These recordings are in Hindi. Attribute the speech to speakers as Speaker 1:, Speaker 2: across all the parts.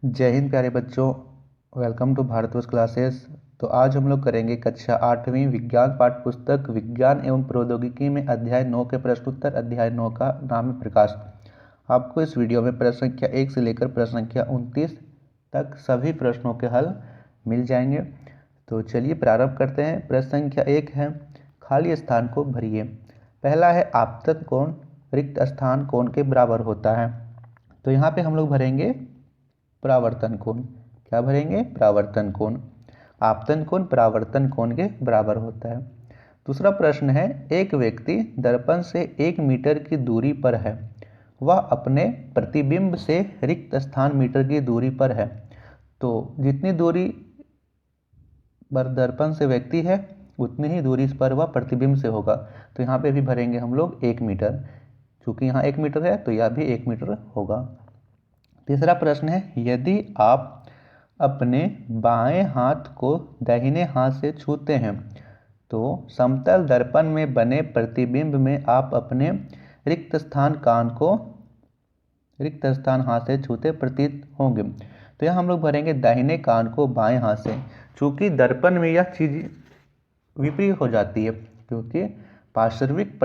Speaker 1: जय हिंद प्यारे बच्चों। Welcome to Bharatvarsh classes. तो आज हम लोग करेंगे कक्षा 8वीं विज्ञान पाठ्य पुस्तक विज्ञान एवं प्रौद्योगिकी में अध्याय 9 के प्रश्नोत्तर। अध्याय 9 का नाम है प्रकाश। आपको इस वीडियो में प्रश्न संख्या 1 से लेकर प्रश्न संख्या 29 तक सभी प्रश्नों के हल मिल जाएंगे। तो चलिए प्रारंभ करते हैं। प्रश्न संख्या 1 है, खाली स्थान को भरिए। पहला है आपतन कोण रिक्त स्थान कोण के बराबर होता है। तो यहाँ पे हम लोग भरेंगे परावर्तन कोण। क्या भरेंगे? परावर्तन कोण। आपतन कोण परावर्तन कोण के बराबर होता है। दूसरा प्रश्न है, एक व्यक्ति दर्पण से 1 मीटर की दूरी पर है, वह अपने प्रतिबिंब से रिक्त स्थान मीटर की दूरी पर है। तो जितनी दूरी पर दर्पण से व्यक्ति है उतनी ही दूरी पर वह प्रतिबिंब से होगा। तो यहाँ पे भी भरेंगे हम लोग 1 मीटर। चूंकि यहाँ 1 मीटर है तो यह भी 1 मीटर होगा। तीसरा प्रश्न है, यदि आप अपने बाएं हाथ को दाहिने हाथ से छूते हैं तो समतल दर्पण में बने प्रतिबिंब में आप अपने रिक्त स्थान हाथ से छूते प्रतीत होंगे। तो यह हम लोग भरेंगे दाहिने कान को बाएं हाथ से। चूंकि दर्पण में यह चीज विपरीत हो जाती है, क्योंकि पार्श्विक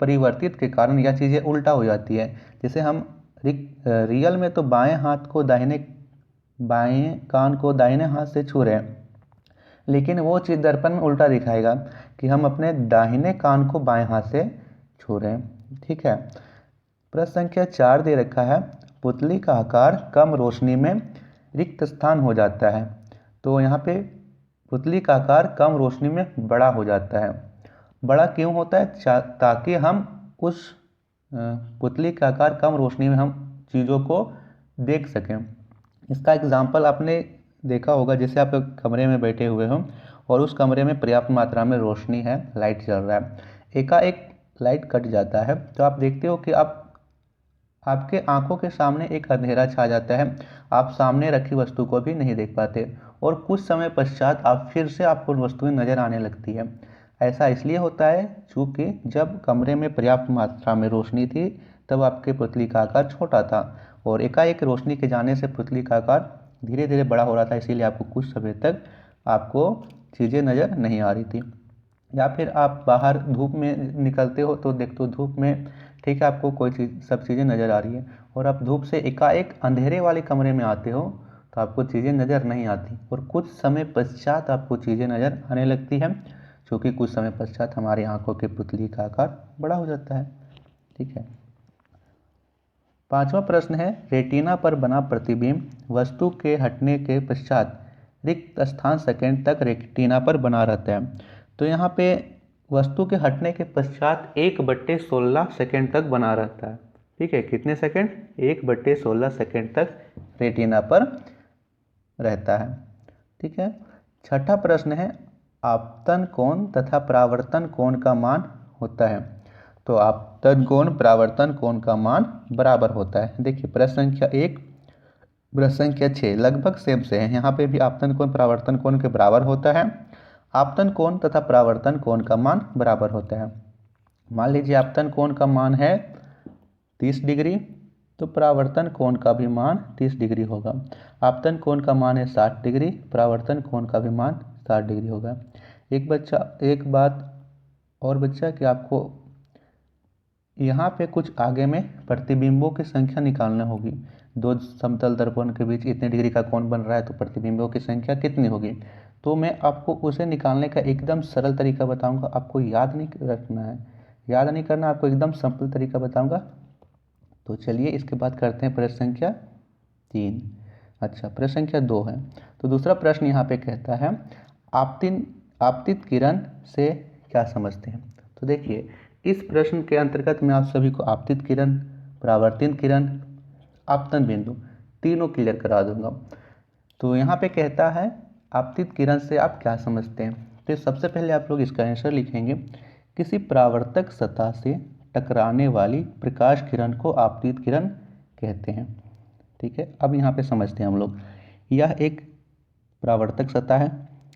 Speaker 1: परिवर्तित के कारण यह चीज़ें उल्टा हो जाती है। जैसे हम रियल में तो बाएं कान को दाहिने हाथ से छू रहे हैं, लेकिन वो चीज़ दर्पण में उल्टा दिखाएगा कि हम अपने दाहिने कान को बाएं हाथ से छू रहे हैं। ठीक है। प्रश्न संख्या 4 दे रखा है, पुतली का आकार कम रोशनी में रिक्त स्थान हो जाता है। तो यहाँ पे पुतली का आकार कम रोशनी में बड़ा हो जाता है। बड़ा क्यों होता है? ताकि हम उस पुतली का आकार कम रोशनी में हम चीज़ों को देख सकें। इसका एग्जाम्पल आपने देखा होगा, जैसे आप कमरे में बैठे हुए हो और उस कमरे में पर्याप्त मात्रा में रोशनी है, लाइट जल रहा है, एकाएक लाइट कट जाता है तो आप देखते हो कि आपके आंखों के सामने एक अंधेरा छा जाता है, आप सामने रखी वस्तु को भी नहीं देख पाते और कुछ समय पश्चात फिर से आपको वस्तुएं नजर आने लगती है। ऐसा इसलिए होता है क्योंकि जब कमरे में पर्याप्त मात्रा में रोशनी थी तब आपके पुतली का आकार छोटा था और एकाएक रोशनी के जाने से पुतली का आकार धीरे धीरे बड़ा हो रहा था, इसीलिए आपको कुछ समय तक आपको चीज़ें नज़र नहीं आ रही थी। या फिर आप बाहर धूप में निकलते हो तो देखते हो धूप में, ठीक है, आपको कोई चीज़ सब चीज़ें नज़र आ रही है और आप धूप से एकाएक अंधेरे वाले कमरे में आते हो तो आपको चीज़ें नज़र नहीं आती और कुछ समय पश्चात आपको चीज़ें नज़र आने लगती हैं, क्योंकि कुछ समय पश्चात हमारी आंखों की पुतली का आकार बड़ा हो जाता है। ठीक है। 5वां प्रश्न है, रेटिना पर बना प्रतिबिंब वस्तु के हटने के पश्चात रिक्त स्थान सेकंड तक रेटिना पर बना रहता है। तो यहाँ पे वस्तु के हटने के पश्चात 1/16 सेकंड तक बना रहता है। ठीक है, कितने सेकंड? 1/16 सेकंड तक रेटिना पर रहता है। ठीक है। 6ठा प्रश्न है, आपतन कोण तथा परावर्तन कोण का मान होता है। तो आपतन कोण परावर्तन कोण का मान बराबर होता है। देखिए प्रश्न संख्या 1 प्रश्न संख्या 6 लगभग सेम से है। यहाँ पे भी आपतन कोण परावर्तन कोण के बराबर होता है। आपतन कोण तथा परावर्तन कोण का मान बराबर होता है। मान लीजिए आपतन कोण का मान है 30 डिग्री, तो परावर्तन कोण का भी मान 30 डिग्री होगा। आपतन कोण का मान है 60 डिग्री, परावर्तन कोण का भी मान 60 डिग्री होगा। एक बात और बच्चा कि आपको यहाँ पे कुछ आगे में प्रतिबिंबों की संख्या निकालना होगी। दो समतल दर्पण के बीच इतने डिग्री का कोण बन रहा है तो प्रतिबिंबों की संख्या कितनी होगी, तो मैं आपको उसे निकालने का एकदम सरल तरीका बताऊंगा। आपको याद नहीं रखना है, याद नहीं करना, आपको एकदम सिंपल तरीका बताऊंगा। तो चलिए इसके बाद करते हैं प्रश्न संख्या 3। अच्छा, प्रश्न संख्या 2 है। तो दूसरा प्रश्न यहाँ पे कहता है, आपतित किरण से क्या समझते हैं। तो देखिए इस प्रश्न के अंतर्गत मैं आप सभी को आपतित किरण, परावर्तित किरण, आपतन बिंदु तीनों क्लियर करा दूंगा। तो यहाँ पे कहता है आपतित किरण से आप क्या समझते हैं। तो सबसे पहले आप लोग इसका आंसर लिखेंगे, किसी परावर्तक सतह से टकराने वाली प्रकाश किरण को आपतित किरण कहते हैं। ठीक है। अब यहाँ पे समझते हैं हम लोग, यह एक परावर्तक सतह है,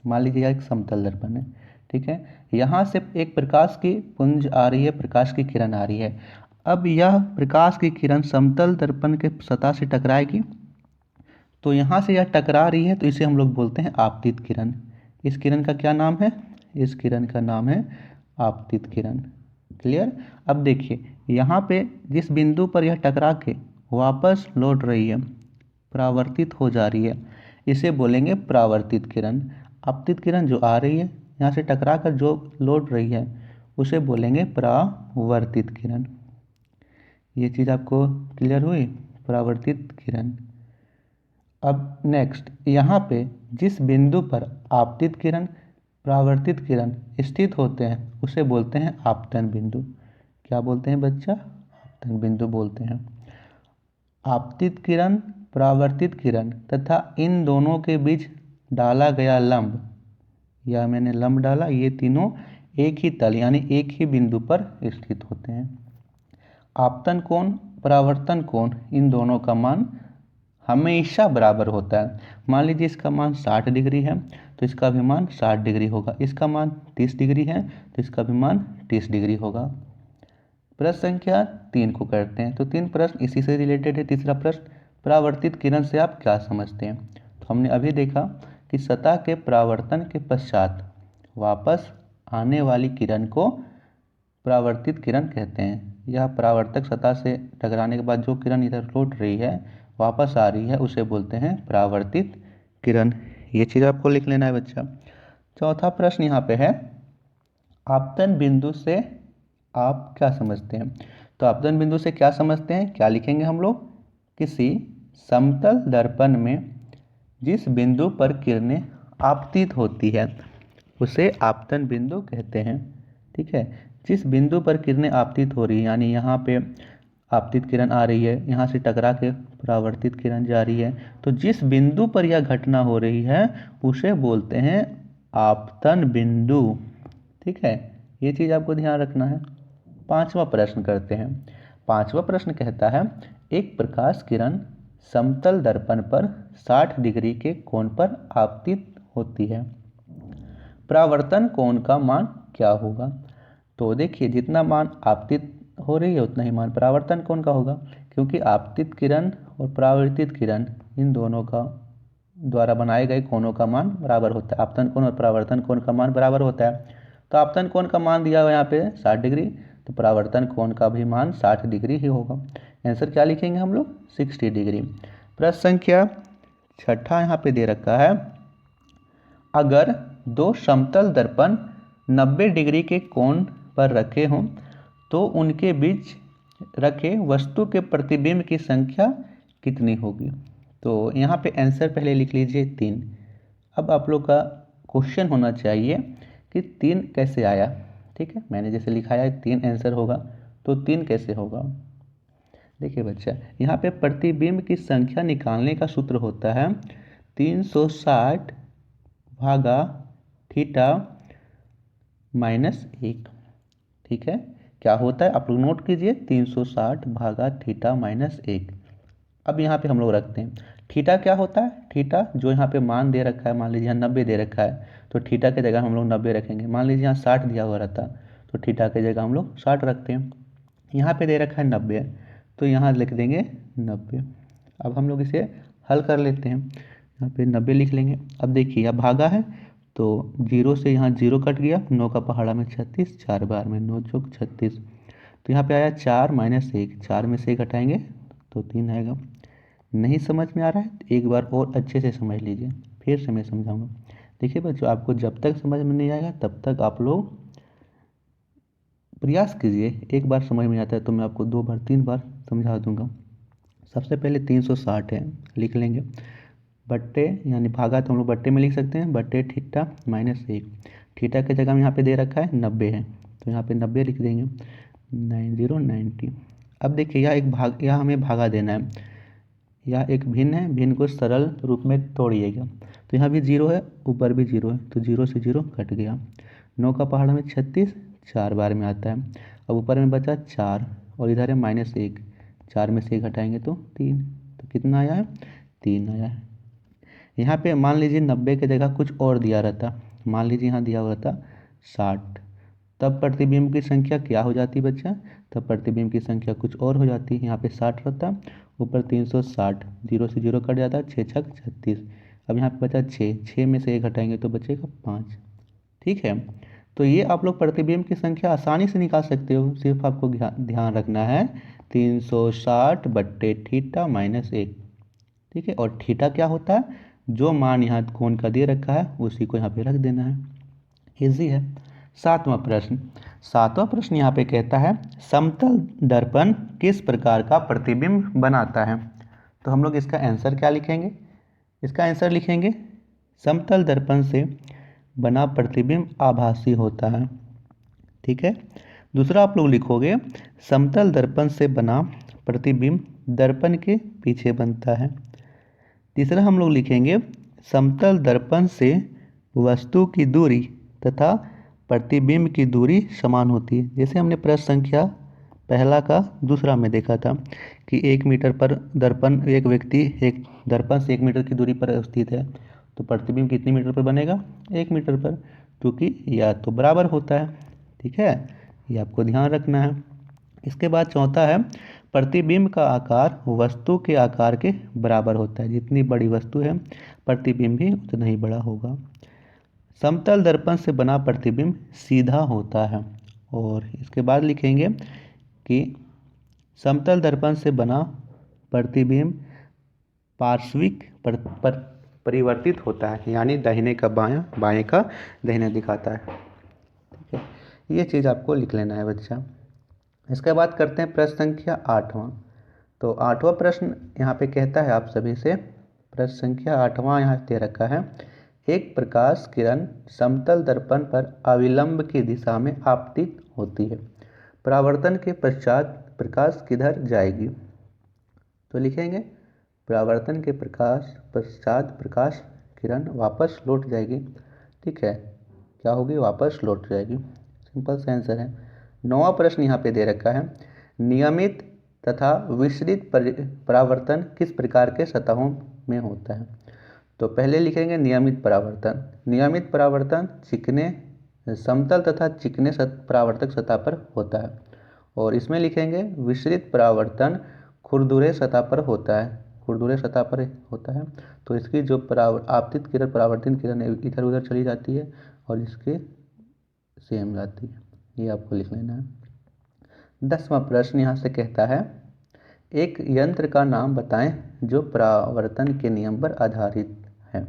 Speaker 1: मान लीजिए यह एक समतल दर्पण है। ठीक है, यहाँ से एक प्रकाश की पुंज आ रही है, प्रकाश की किरण आ रही है। अब यह प्रकाश की किरण समतल दर्पण के सतह से टकराएगी तो यहाँ से यह टकरा रही है तो इसे हम लोग बोलते हैं आपतित किरण। इस किरण का क्या नाम है? इस किरण का नाम है आपतित किरण। क्लियर? अब देखिए यहाँ पे जिस बिंदु पर यह टकरा के वापस लौट रही है, परावर्तित हो जा रही है, इसे बोलेंगे परावर्तित किरण। आपतित किरण जो आ रही है यहाँ से टकरा कर जो लौट रही है उसे बोलेंगे परावर्तित किरण। ये चीज़ आपको क्लियर हुई? परावर्तित किरण। अब नेक्स्ट, यहाँ पे जिस बिंदु पर आपतित किरण, परावर्तित किरण स्थित होते हैं उसे बोलते हैं आपतन बिंदु। क्या बोलते हैं बच्चा? आपतन बिंदु बोलते हैं। आपतित किरण, परावर्तित किरण तथा इन दोनों के बीच डाला गया लंब, या मैंने लंब डाला, ये तीनों एक ही तल यानी एक ही बिंदु पर स्थित होते हैं। आपतन कोण, परावर्तन कोण, इन दोनों का मान हमेशा बराबर होता है। मान लीजिए इसका मान 60 डिग्री है तो इसका भी मान 60 डिग्री होगा। इसका मान 30 डिग्री है तो इसका भी मान 30 डिग्री होगा। प्रश्न संख्या 3 को करते हैं। तो 3 प्रश्न इसी से रिलेटेड है। तीसरा प्रश्न, परावर्तित किरण से आप क्या समझते हैं? तो हमने अभी देखा कि सतह के परावर्तन के पश्चात वापस आने वाली किरण को परावर्तित किरण कहते हैं। यह परावर्तक सतह से टकराने के बाद जो किरण इधर लौट रही है, वापस आ रही है, उसे बोलते हैं परावर्तित किरण। ये चीज़ आपको लिख लेना है बच्चा। चौथा प्रश्न यहाँ पे है, आपतन बिंदु से आप क्या समझते हैं? तो आपतन बिंदु से क्या समझते हैं, क्या लिखेंगे हम लोग? किसी समतल दर्पण में जिस बिंदु पर किरणें आपतित होती है उसे आपतन बिंदु कहते हैं। ठीक है, जिस बिंदु पर किरणें आपतित हो रही है, यानी यहाँ पे आपतित किरण आ रही है, यहाँ से टकरा के परावर्तित किरण जा रही है, तो जिस बिंदु पर यह घटना हो रही है उसे बोलते हैं आपतन बिंदु। ठीक है, ये चीज़ आपको ध्यान रखना है। पांचवा प्रश्न करते हैं। पांचवा प्रश्न कहता है, एक प्रकाश किरण समतल दर्पण पर 60 डिग्री के कोण पर आपतित होती है, परावर्तन कोण का मान क्या होगा? तो देखिए जितना मान आपतित हो रही है उतना ही मान परावर्तन कोण का होगा, क्योंकि आपतित किरण और परावर्तित किरण इन दोनों का द्वारा बनाए गए कोणों का मान बराबर होता है। आपतन कोण और परावर्तन कोण का मान बराबर होता है। तो आपतन कोण का मान दिया हुआ यहाँ पे 60 डिग्री, तो परावर्तन कोण का भी मान 60 डिग्री ही होगा। आंसर क्या लिखेंगे हम लोग? 60 डिग्री। प्रश्न संख्या 6 यहाँ पे दे रखा है, अगर दो समतल दर्पण 90 डिग्री के कोण पर रखे हों तो उनके बीच रखे वस्तु के प्रतिबिंब की संख्या कितनी होगी? तो यहाँ पे आंसर पहले लिख लीजिए 3। अब आप लोग का क्वेश्चन होना चाहिए कि 3 कैसे आया। ठीक है, मैंने जैसे लिखाया है 3 आंसर होगा, तो 3 कैसे होगा? देखिए बच्चा, यहाँ पे प्रतिबिंब की संख्या निकालने का सूत्र होता है 360 भागा थीटा माइनस 1। ठीक है, क्या होता है आप लोग नोट कीजिए, 360 भागा थीटा माइनस 1। अब यहाँ पे हम लोग रखते हैं थीटा क्या होता है? थीटा जो यहाँ पे मान दे रखा है, मान लीजिए यहाँ 90 दे रखा है तो थीटा की जगह हम लोग 90 रखेंगे। मान लीजिए यहाँ 60 दिया हुआ रहता तो थीटा की जगह हम लोग 60 रखते हैं। यहाँ पे दे रखा है 90 तो यहाँ लिख देंगे 90। अब हम लोग इसे हल कर लेते हैं, यहाँ पे 90 लिख लेंगे। अब देखिए यह भागा है तो 0 से यहाँ 0 कट गया, 9 का पहाड़ा में 36, 4 बार में 9 चौक 36, तो यहाँ पे आया 4 माइनस 1, 4 में से 1 हटाएंगे तो 3 आएगा। नहीं समझ में आ रहा है तो एक बार और अच्छे से समझ लीजिए, फिर से मैं समझाऊंगा। देखिए बच्चों, आपको जब तक समझ में नहीं आएगा तब तक आप लोग प्रयास कीजिए। एक बार समझ में आता है तो मैं आपको 2 बार 3 बार समझा दूंगा। सबसे पहले 360 है, लिख लेंगे बट्टे, यानी भागा तो हम लोग बट्टे में लिख सकते हैं, बट्टे थीटा माइनस 1। थीटा की जगह में यहाँ पे दे रखा है 90 है तो यहाँ पे 90 लिख देंगे, 90। अब देखिए यह एक भाग, यह हमें भागा देना है, यह एक भिन्न है, भिन्न को सरल रूप में तोड़िएगा तो यहाँ भी 0 है, ऊपर भी 0 है तो 0 से 0 कट गया। 9 का पहाड़ा में 36, 4 बार में आता है। अब ऊपर में बचा 4 और इधर है माइनस 1, 4 में से 1 हटाएंगे तो 3, तो कितना आया है? 3 आया है। यहाँ पे मान लीजिए 90 की जगह कुछ और दिया रहता, मान लीजिए यहाँ दिया हुआ था 60, तब प्रतिबिंब की संख्या क्या हो जाती बच्चा? तब प्रतिबिंब की संख्या कुछ और हो जाती है। यहाँ पे 60 रहता ऊपर 360, 0 से 0 कट जाता है, 6 छक 36। अब यहाँ पे बचा 6, 6 में से 1 घटाएंगे तो बचेगा 5। ठीक है, तो ये आप लोग प्रतिबिंब की संख्या आसानी से निकाल सकते हो, सिर्फ आपको ध्यान रखना है 360/θ-1। ठीक है, और थीटा क्या होता है, जो मान यहाँ कोण का दे रखा है उसी को यहाँ पे रख देना है, इजी है। सातवां प्रश्न यहाँ पे कहता है समतल दर्पण किस प्रकार का प्रतिबिंब बनाता है। तो हम लोग इसका आंसर क्या लिखेंगे, इसका आंसर लिखेंगे समतल दर्पण से बना प्रतिबिंब आभासी होता है। ठीक है, दूसरा आप लोग लिखोगे समतल दर्पण से बना प्रतिबिंब दर्पण के पीछे बनता है। तीसरा हम लोग लिखेंगे समतल दर्पण से वस्तु की दूरी तथा प्रतिबिंब की दूरी समान होती है। जैसे हमने प्रश्न संख्या पहला का दूसरा में देखा था कि 1 मीटर पर दर्पण, एक व्यक्ति एक दर्पण से 1 मीटर की दूरी पर स्थित है, तो प्रतिबिंब कितनी मीटर पर बनेगा, 1 मीटर पर, क्योंकि यह तो बराबर होता है। ठीक है, ये आपको ध्यान रखना है। इसके बाद चौथा है प्रतिबिंब का आकार वस्तु के आकार के बराबर होता है। जितनी बड़ी वस्तु है प्रतिबिंब भी उतना ही बड़ा होगा। समतल दर्पण से बना प्रतिबिंब सीधा होता है। और इसके बाद लिखेंगे कि समतल दर्पण से बना प्रतिबिंब पार्श्विक परिवर्तित होता है, यानी दाहिने का बायां, बाएं का दाहिने दिखाता है। ठीक है, ये चीज़ आपको लिख लेना है बच्चा। इसके बाद करते हैं प्रश्न संख्या 8वां। तो 8वां प्रश्न यहाँ पे कहता है आप सभी से, प्रश्न संख्या 8वां यहाँ दे रखा है एक प्रकाश किरण समतल दर्पण पर अविलंब की दिशा में आपतित होती है, परावर्तन के पश्चात प्रकाश किधर जाएगी। तो लिखेंगे परावर्तन के पश्चात प्रकाश किरण वापस लौट जाएगी। ठीक है, क्या होगी, वापस लौट जाएगी, सिंपल सा आंसर है। 9वां प्रश्न यहाँ पे दे रखा है नियमित तथा विसरित परावर्तन किस प्रकार के सतहों में होता है। तो पहले लिखेंगे नियमित परावर्तन। नियमित परावर्तन चिकने समतल तथा चिकने परावर्तक सतह पर होता है। और इसमें लिखेंगे विसरित परावर्तन खुरदुरे सतह पर होता है, खुरदुरे सतह पर होता है। तो इसकी जो आपतित किरण परावर्तित किरण इधर उधर चली जाती है और इसके सेम जाती है, ये आपको लिख लेना है। 10वां प्रश्न यहाँ से कहता है एक यंत्र का नाम बताएं जो परावर्तन के नियम पर आधारित है।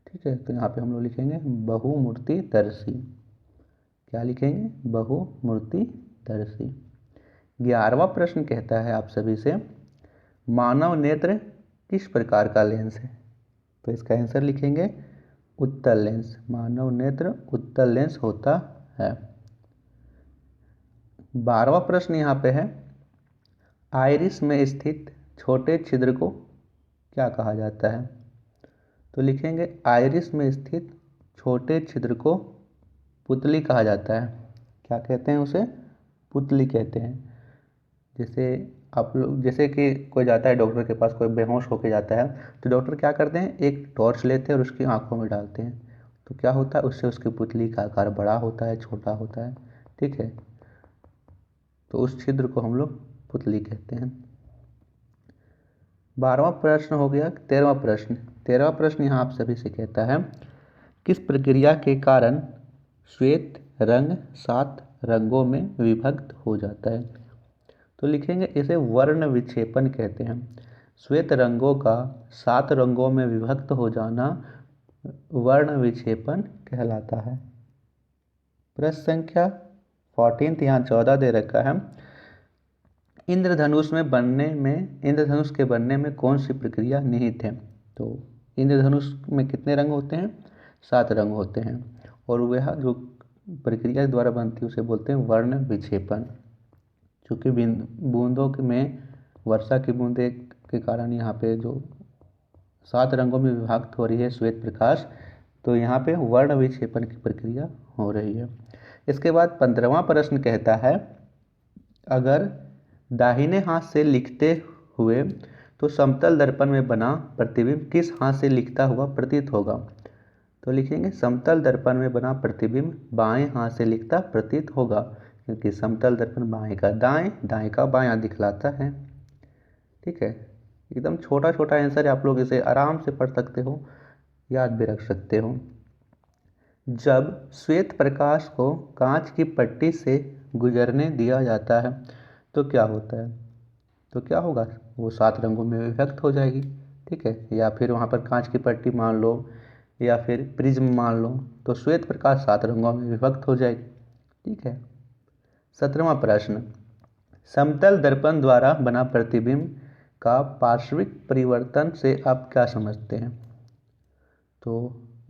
Speaker 1: ठीक है, तो यहाँ पे हम लोग लिखेंगे बहुमूर्तिदर्शी। क्या लिखेंगे, बहुमूर्तिदर्शी। 11वां प्रश्न कहता है आप सभी से मानव नेत्र किस प्रकार का लेंस है। तो इसका आंसर लिखेंगे उत्तल लेंस। मानव नेत्र उत्तल लेंस होता है। 12वां प्रश्न यहाँ पे है आइरिस में स्थित छोटे छिद्र को क्या कहा जाता है। तो लिखेंगे आइरिस में स्थित छोटे छिद्र को पुतली कहा जाता है। क्या कहते हैं उसे, पुतली कहते हैं। जैसे आप लोग, जैसे कि कोई जाता है डॉक्टर के पास, कोई बेहोश होके जाता है, तो डॉक्टर क्या करते हैं, एक टॉर्च लेते हैं और उसकी आंखों में डालते हैं, तो क्या होता है, उससे उसकी पुतली का आकार बड़ा होता है, छोटा होता है। ठीक है, तो उस छिद्र को हम लोग पुतली कहते हैं। 12वां प्रश्न हो गया। 13वां प्रश्न यहाँ आप सभी से कहता है किस प्रक्रिया के कारण श्वेत रंग 7 रंगों में विभक्त हो जाता है। तो लिखेंगे इसे वर्ण विक्षेपण कहते हैं। श्वेत रंगों का 7 रंगों में विभक्त हो जाना वर्ण विक्षेपण कहलाता है। प्रश्न संख्या 14 यहाँ 14 दे रखा है इंद्रधनुष के बनने में कौन सी प्रक्रिया निहित है। तो इंद्रधनुष में कितने रंग होते हैं, 7 रंग होते हैं, और वह जो प्रक्रिया द्वारा बनती है उसे बोलते हैं वर्ण विक्षेपण। चूँकि बूंदों में वर्षा की बूंदे के कारण यहाँ पे जो 7 रंगों में विभक्त हो रही है श्वेत प्रकाश, तो यहाँ पे वर्ण विक्षेपण की प्रक्रिया हो रही है। इसके बाद 15वां प्रश्न कहता है अगर दाहिने हाथ से लिखते हुए तो समतल दर्पण में बना प्रतिबिंब किस हाथ से लिखता हुआ प्रतीत होगा। तो लिखेंगे समतल दर्पण में बना प्रतिबिंब बाएं हाथ से लिखता प्रतीत होगा, क्योंकि समतल दर्पण बाएं का दाएं, दाएं का बायां दिखलाता है। ठीक है, एकदम छोटा छोटा आंसर है, आप लोग इसे आराम से पढ़ सकते हो, याद भी रख सकते हो। जब श्वेत प्रकाश को कांच की पट्टी से गुजरने दिया जाता है तो क्या होता है? तो क्या होगा? वो 7 रंगों में विभक्त हो जाएगी। ठीक है, या फिर वहाँ पर कांच की पट्टी मान लो या फिर प्रिज्म मान लो, तो श्वेत प्रकाश 7 रंगों में विभक्त हो जाएगी। ठीक है। 17वां प्रश्न, समतल दर्पण द्वारा बना प्रतिबिंब का पार्श्विक परिवर्तन से आप क्या समझते हैं? तो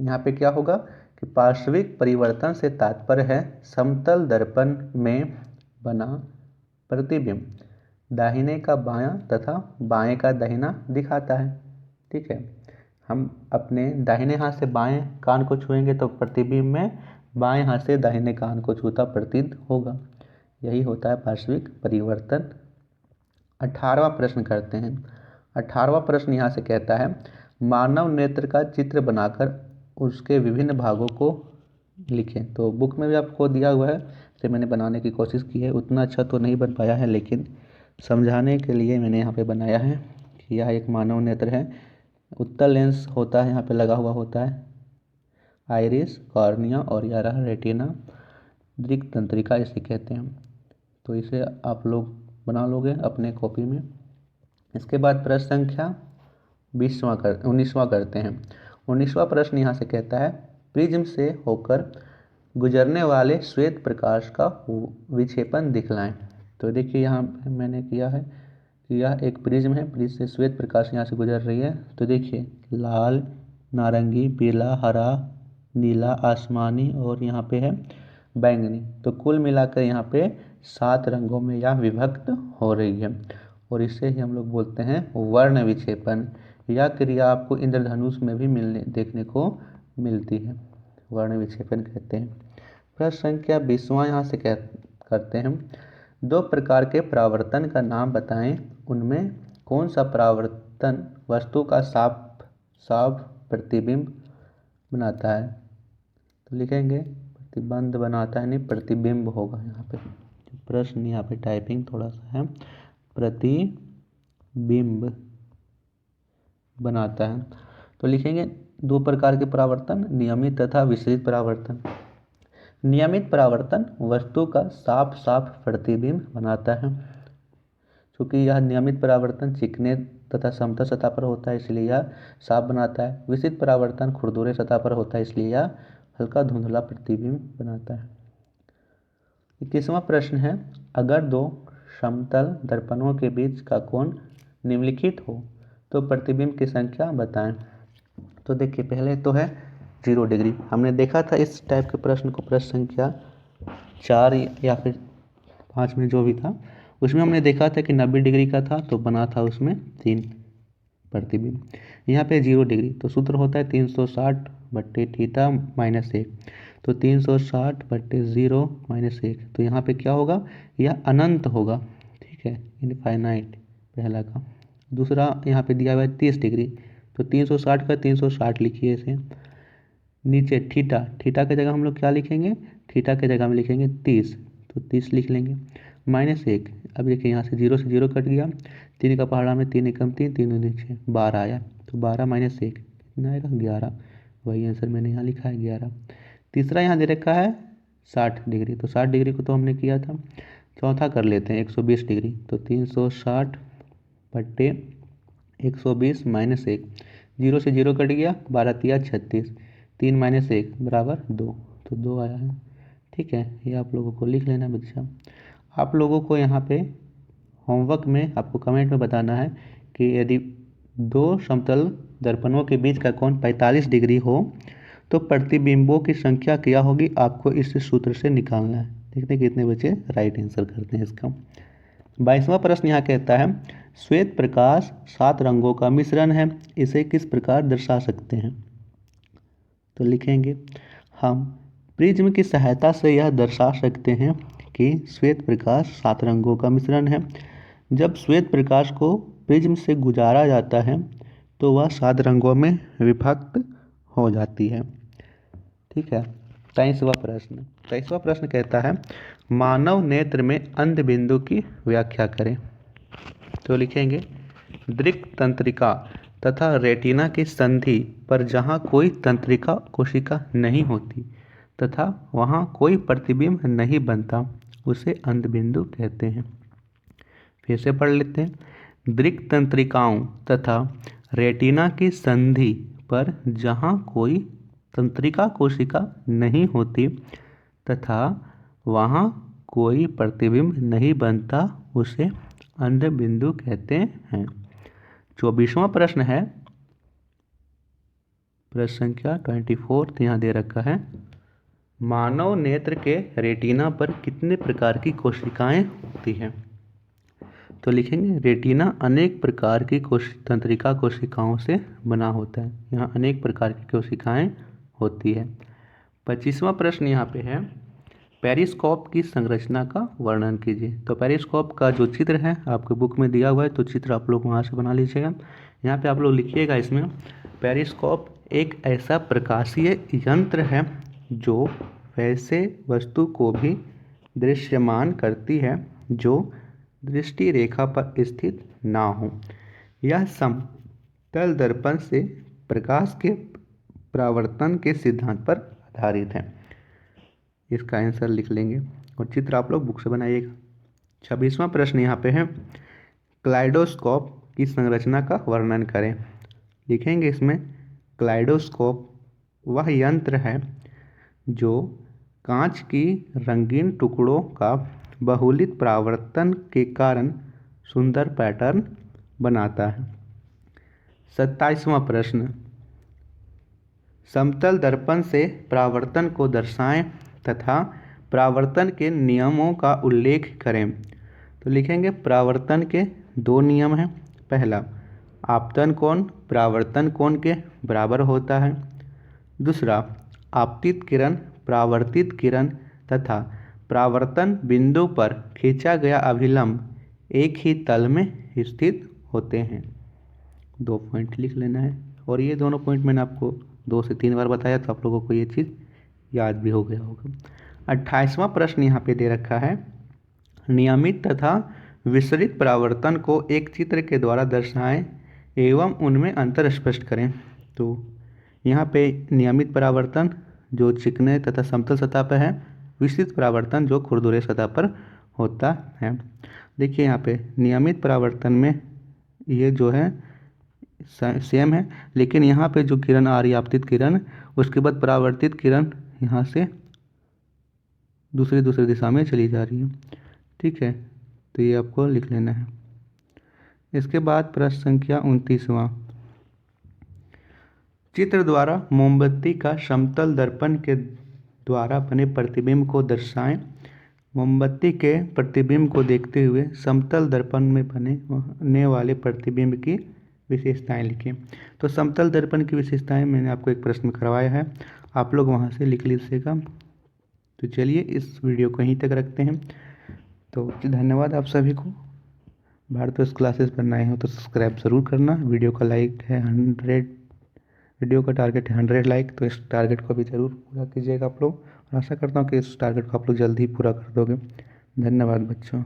Speaker 1: यहाँ पे क्या होगा कि पार्श्विक परिवर्तन से तात्पर्य है समतल दर्पण में बना प्रतिबिंब दाहिने का बायां तथा बाएं का दाहिना दिखाता है। ठीक है, हम अपने दाहिने हाथ से बाएं कान को छुएंगे तो प्रतिबिंब में बाएं हाथ से दाहिने कान को छूता प्रतीत होगा। यही होता है पार्श्विक परिवर्तन। 18वां प्रश्न करते हैं। 18वां प्रश्न यहाँ से कहता है, मानव नेत्र का चित्र बनाकर उसके विभिन्न भागों को लिखें। तो बुक में भी आपको दिया हुआ है, इसे मैंने बनाने की कोशिश की है, उतना अच्छा तो नहीं बन पाया है, लेकिन समझाने के लिए मैंने यहाँ पे बनाया है कि यह एक मानव नेत्र है। उत्तल लेंस होता है, यहाँ पे लगा हुआ होता है, आइरिस, कॉर्निया और यह रहा रेटिना, दृक् तंत्रिका इसे कहते हैं। तो इसे आप लोग बना लोगे अपने कॉपी में। इसके बाद प्रश्न संख्या 19वां करते हैं। 19वां प्रश्न यहाँ से कहता है, प्रिज्म से होकर गुजरने वाले श्वेत प्रकाश का विक्षेपण दिखलाएं। तो देखिए यहाँ मैंने किया है कि यह एक प्रिज्म है, प्रिज्म से श्वेत प्रकाश यहाँ से गुजर रही है। तो देखिए लाल, नारंगी, पीला, हरा, नीला, आसमानी और यहाँ पे है बैंगनी। तो कुल मिलाकर यहाँ पे 7 रंगों में यह विभक्त हो रही है और इसे ही हम लोग बोलते हैं वर्ण विक्षेपण। यह क्रिया आपको इंद्रधनुष में भी देखने को मिलती है, वर्ण विक्षेपण कहते हैं। प्रश्न संख्या 20वां यहाँ से करते हैं, 2 प्रकार के परावर्तन का नाम बताएं, उनमें कौन सा परावर्तन वस्तु का साफ प्रतिबिंब बनाता है? तो लिखेंगे प्रतिबंध बनाता है, नहीं प्रतिबिंब होगा यहाँ पे। प्रश्न यहाँ पे टाइपिंग थोड़ा सा है, प्रतिबिंब बनाता है। तो लिखेंगे 2 प्रकार के परावर्तन, नियमित तथा विसरित परावर्तन। नियमित परावर्तन वस्तु का साफ प्रतिबिंब बनाता है। क्योंकि यह नियमित परावर्तन चिकने तथा समतल सतह पर होता है, इसलिए यह साफ बनाता है। विसरित परावर्तन खुरदुरे सतह पर होता है, इसलिए यह हल्का धुंधला प्रतिबिंब बनाता है। 21वां प्रश्न है, अगर 2 समतल दर्पणों के बीच का कोण निम्नलिखित हो तो प्रतिबिंब की संख्या बताएं। तो देखिए पहले तो है 0 डिग्री। हमने देखा था इस टाइप के प्रश्न को प्रश्न संख्या 4 या फिर 5 में जो भी था, उसमें हमने देखा था कि 90 डिग्री का था तो बना था उसमें 3 प्रतिबिंब। यहाँ पे 0 डिग्री, तो सूत्र होता है 360 बट्टे थीटा माइनस 1। तो 360 बट्टे 0 माइनस 1, तो यहाँ पे क्या होगा, यह अनंत होगा। ठीक है, इनफाइनाइट पहला का। दूसरा यहाँ पे दिया हुआ है 30 डिग्री, तो 360 का 360 लिखिए इसे। नीचे थीटा, थीटा की जगह हम लोग क्या लिखेंगे, थीटा की जगह में लिखेंगे 30, तो 30 लिख लेंगे। माइनस 1, अब देखिए यहाँ से 0 से 0 कट गया, 3 का पहाड़ा में 3 एकम 3, 3 दूनी 6, 12 आया। तो 12 माइनस 1 कितना आएगा, 11। वही आंसर मैंने यहाँ लिखा है 11। तीसरा यहाँ दे रखा है 60 डिग्री, तो 60 डिग्री को तो हमने किया था। चौथा कर लेते हैं 120 डिग्री, तो 360 बट्टे 120 माइनस 1, 0 से 0 कट गया, 12 तिया 36, 3 माइनस 1 बराबर 2, तो 2 आया है। ठीक है, ये आप लोगों को लिख लेना बच्चा। आप लोगों को यहाँ पे होमवर्क में आपको कमेंट में बताना है कि यदि 2 समतल दर्पणों के बीच का कोण 45 डिग्री हो तो प्रतिबिंबों की संख्या क्या होगी, आपको इस सूत्र से निकालना है। देखते हैं कितने बच्चे राइट आंसर करते हैं इसका। 22वां प्रश्न यहाँ कहता है, श्वेत प्रकाश 7 रंगों का मिश्रण है, इसे किस प्रकार दर्शा सकते हैं? तो लिखेंगे, हम प्रिज्म की सहायता से यह दर्शा सकते हैं कि श्वेत प्रकाश 7 रंगों का मिश्रण है। जब श्वेत प्रकाश को प्रिज्म से गुजारा जाता है तो वह 7 रंगों में विभक्त हो जाती है। ठीक है। 23वां प्रश्न, 23वां प्रश्न कहता है, मानव नेत्र में अंध बिंदु की व्याख्या करें। तो लिखेंगे दृक् तंत्रिका तथा रेटिना की संधि पर जहाँ कोई तंत्रिका कोशिका नहीं होती तथा वहाँ कोई प्रतिबिंब नहीं बनता उसे अंधबिंदु कहते हैं। फिर से पढ़ लेते हैं। दृक् तंत्रिकाओं तथा रेटिना की संधि पर जहाँ कोई तंत्रिका कोशिका नहीं होती तथा वहाँ कोई प्रतिबिंब नहीं बनता उसे अंधबिंदु कहते हैं। 24वां प्रश्न है, प्रश्न संख्या 24 यहाँ दे रखा है। मानव नेत्र के रेटिना पर कितने प्रकार की कोशिकाएं होती हैं? तो लिखेंगे रेटिना अनेक प्रकार की तंत्रिका कोशिकाओं से बना होता है। यहाँ अनेक प्रकार की कोशिकाएं होती है। 25वां प्रश्न यहाँ पे है, पेरिस्कोप की संरचना का वर्णन कीजिए। तो पेरिस्कोप का जो चित्र है आपके बुक में दिया हुआ है, तो चित्र आप लोग वहाँ से बना लीजिएगा। यहाँ पे आप लोग लिखिएगा इसमें, पेरिस्कोप एक ऐसा प्रकाशीय यंत्र है जो वैसे वस्तु को भी दृश्यमान करती है जो दृष्टि रेखा पर स्थित ना हो। यह समतल दर्पण से प्रकाश के परावर्तन के सिद्धांत पर आधारित है। इसका आंसर लिख लेंगे और चित्र आप लोग बुक से बनाइएगा। 26वां प्रश्न यहाँ पे है, क्लाइडोस्कोप की संरचना का वर्णन करें। लिखेंगे इसमें, क्लाइडोस्कोप वह यंत्र है जो कांच की रंगीन टुकड़ों का बहुलित परावर्तन के कारण सुंदर पैटर्न बनाता है। 27वां प्रश्न, समतल दर्पण से परावर्तन को दर्शाएं तथा परावर्तन के नियमों का उल्लेख करें। तो लिखेंगे, परावर्तन के 2 नियम हैं। पहला, आपतन कोण परावर्तन कोण के बराबर होता है। दूसरा, आपतित किरण परावर्तित किरण तथा परावर्तन बिंदु पर खींचा गया अभिलंब एक ही तल में स्थित होते हैं। 2 पॉइंट लिख लेना है और ये दोनों पॉइंट मैंने आपको 2 से 3 बार बताया, तो आप लोगों को ये चीज़ याद भी हो गया होगा। 28वां प्रश्न यहाँ पे दे रखा है, नियमित तथा विसरित परावर्तन को एक चित्र के द्वारा दर्शाएं एवं उनमें अंतर स्पष्ट करें। तो यहाँ पे नियमित परावर्तन जो चिकने तथा समतल सतह पर है, विसरित परावर्तन जो खुरदुरे सतह पर होता है। देखिए यहाँ पे नियमित परावर्तन में ये जो है सेम है, लेकिन यहाँ पे जो किरण आ रही है आपतित किरण, उसके बाद परावर्तित किरण यहाँ से दूसरी दिशा में चली जा रही है। ठीक है, तो ये आपको लिख लेना है। इसके बाद प्रश्न संख्या 29वां, चित्र द्वारा मोमबत्ती का समतल दर्पण के द्वारा बने प्रतिबिंब को दर्शाएं। मोमबत्ती के प्रतिबिंब को देखते हुए समतल दर्पण में बने वाले प्रतिबिंब की विशेषताएं लिखें। तो समतल दर्पण की विशेषताएं मैंने आपको एक प्रश्न में करवाया है, आप लोग वहां से लिख लीजिएगा। तो चलिए इस वीडियो को यहीं तक रखते हैं। तो धन्यवाद आप सभी को। भारतवर्ष क्लासेस पर नए हो तो सब्सक्राइब ज़रूर करना। वीडियो का लाइक है 100, वीडियो का टारगेट है 100 लाइक, तो इस टारगेट को भी ज़रूर पूरा कीजिएगा आप लोग, और आशा करता हूँ कि इस टारगेट को आप लोग जल्दी ही पूरा कर दोगे। धन्यवाद बच्चों।